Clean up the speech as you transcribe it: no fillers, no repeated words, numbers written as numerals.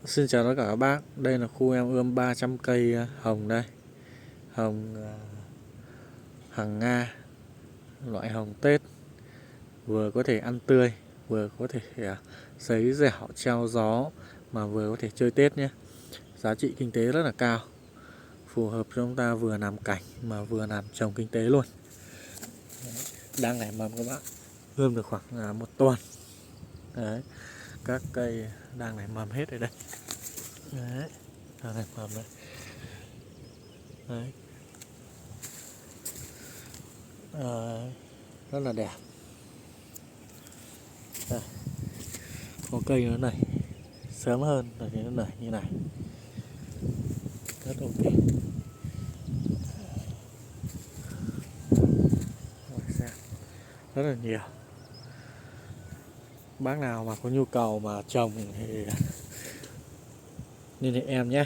Xin chào tất cả các bác, đây là khu em ươm 300 cây hồng đây. Hồng hàng Nga, loại hồng Tết, vừa có thể ăn tươi, vừa có thể sấy dẻo treo gió, mà vừa có thể chơi Tết nhé. Giá trị kinh tế rất là cao, phù hợp cho chúng ta vừa làm cảnh mà vừa làm trồng kinh tế luôn. Đang nảy mầm các bác, ươm được khoảng 1 tuần. Đấy, các cây đang nảy mầm hết rồi đây. Đấy, đang nảy mầm đây. Đấy. Rất là đẹp. Đây. Có cây nó nảy sớm hơn rồi thì nó nảy như này, rất ok. Rất là nhiều. Bác nào mà có nhu cầu mà trồng thì liên hệ em nhé.